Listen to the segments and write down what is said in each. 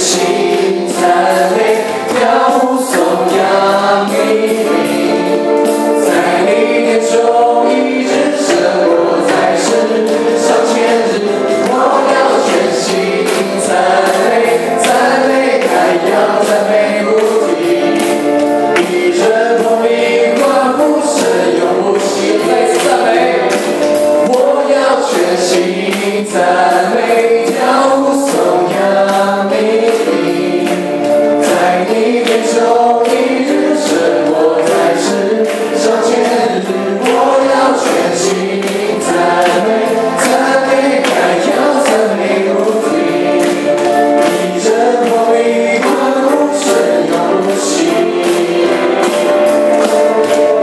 心赞美，跳舞颂扬你名，在你殿中一直生活在世上千日，我要全心赞美，赞美太阳，赞美不停，一人同名欢呼声永不息，再次赞美，我要全心赞美，跳舞颂扬你名，在你殿中一日生活在世上千日，我要全心赞美，赞美太阳，赞美不停，一人同名欢呼声永不息，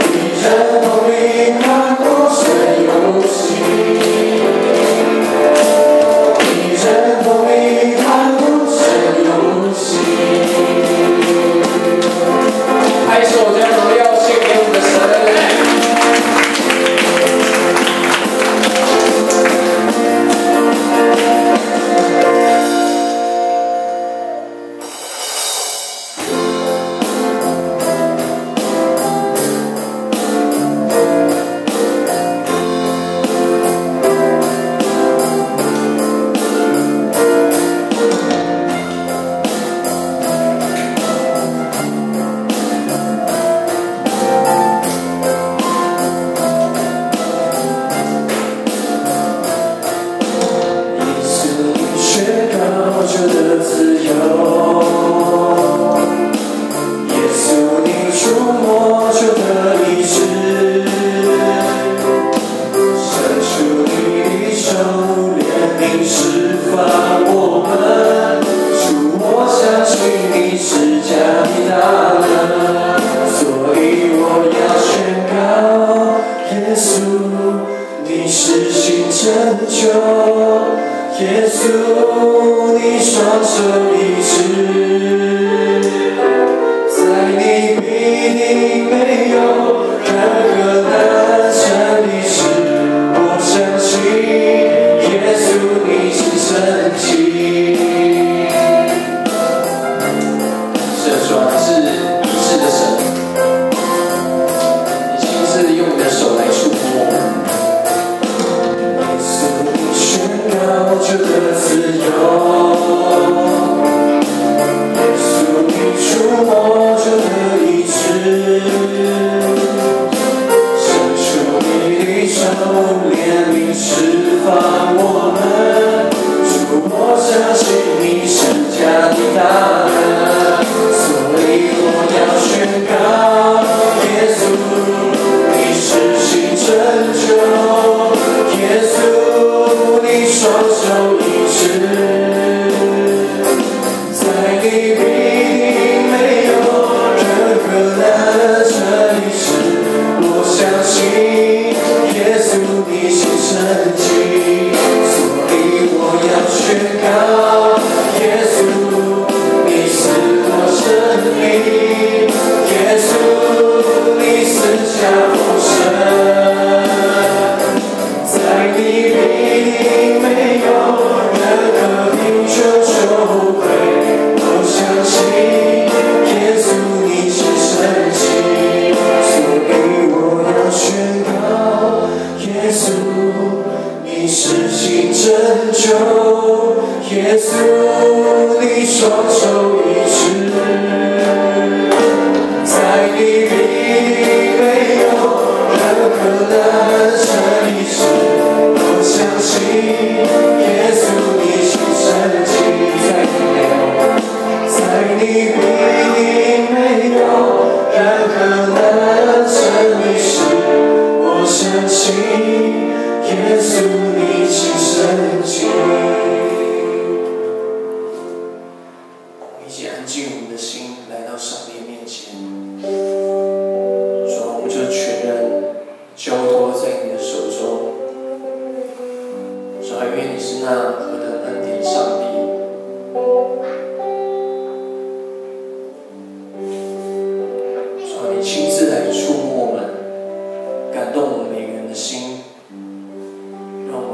一人同名欢呼声永不息，一人同名欢呼声永不息。拍手将荣耀献给我们的神。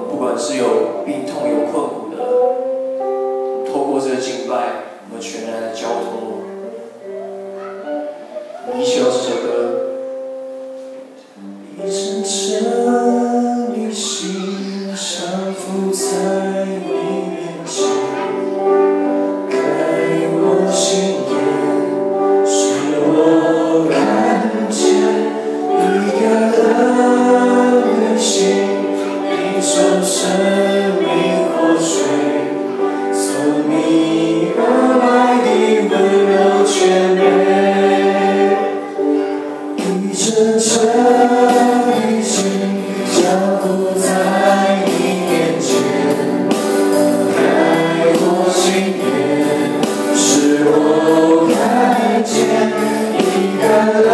不管是有病痛、有困苦的，透过这个敬拜，我们全然的交托。你喜欢这首歌？一阵阵你心上浮在你面前，开我心眼，使我看见你感恩的心，一种生命活水，从你而来的温柔全美，一阵阵。降伏在你面前，开我心眼，使我看见你感恩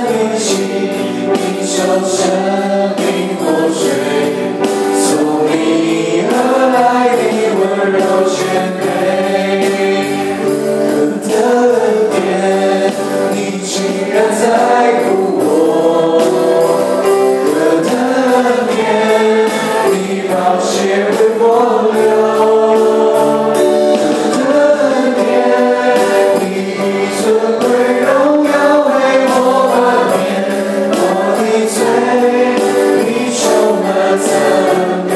的心，你手生命活水，从你而来的温柔全美，可的恩典，你竟然在乎我。宝血为我流，可恩典，你尊贵荣耀为我冠冕，我的罪，你充满赞美。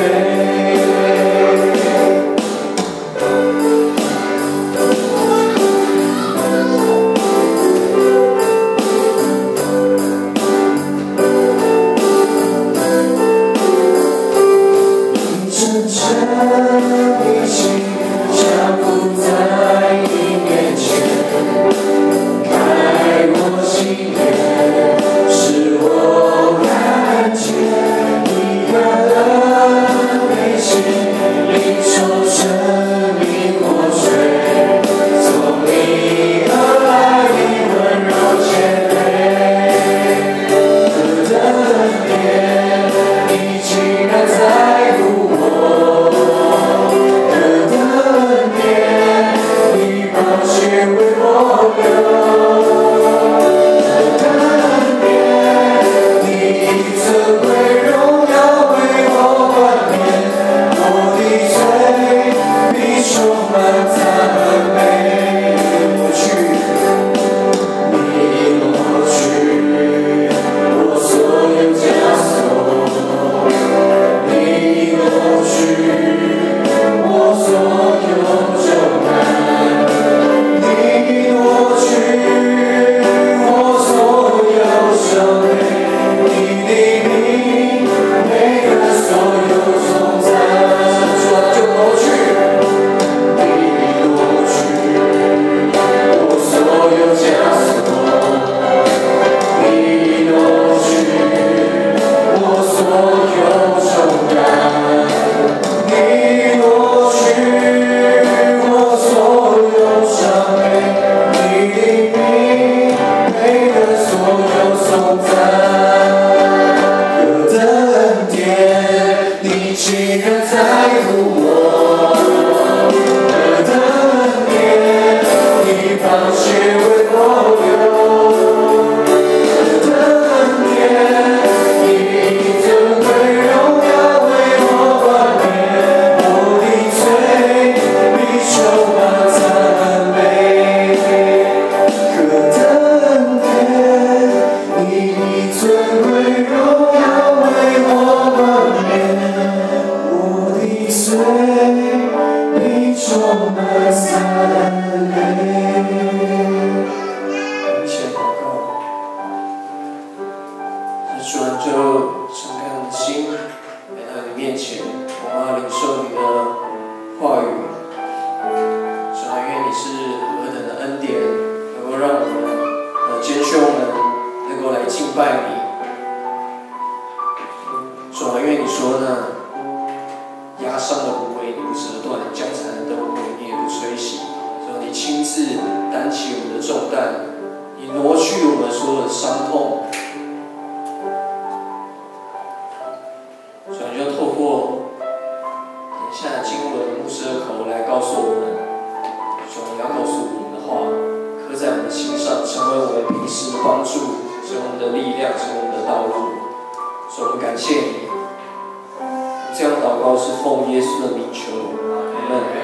你心降伏在你面前，开我心眼，使我看见你感恩的心，领受生命活水，从你而来的温柔谦卑，可的恩典，你竟然在乎我。血为我流，可恩典，你尊贵荣耀为我冠冕，我的罪，你充满赞美。抹去，你抹去我所有枷锁，你抹去我所有重担。你夺去我所有伤悲，你的名每个所有颂赞，说就夺去，你夺去我所有枷锁，你夺去我所有重担，你夺去我所有伤悲。颂赞，可的恩典，你竟然在乎我。可的恩典，你宝血为我流。可的恩典，你尊贵荣耀为我冠冕，我的罪，你充满赞美。可的恩典。你尊贵荣耀为我冠冕，我的罪，你充满赞美。一起祷告，主啊，就敞开我们的心，来到你面前，我们要领受你的话语。主啊，愿你是何等的恩典，能够让我们的坚兄们。能够来敬拜你，主啊，愿你说呢，压伤的无为你不折断，将残的灯火你也不吹熄。主啊，你亲自担起我们的重担，你挪去我们所有的伤痛。主啊，你就透过等一下经文牧师的口来告诉我们，主啊，你要告诉我们的话，刻在我们的心上，成为我们平时的帮助。是我们的力量，是我们的道路，所以我们感谢你。这样祷告是奉耶稣的名求，阿们。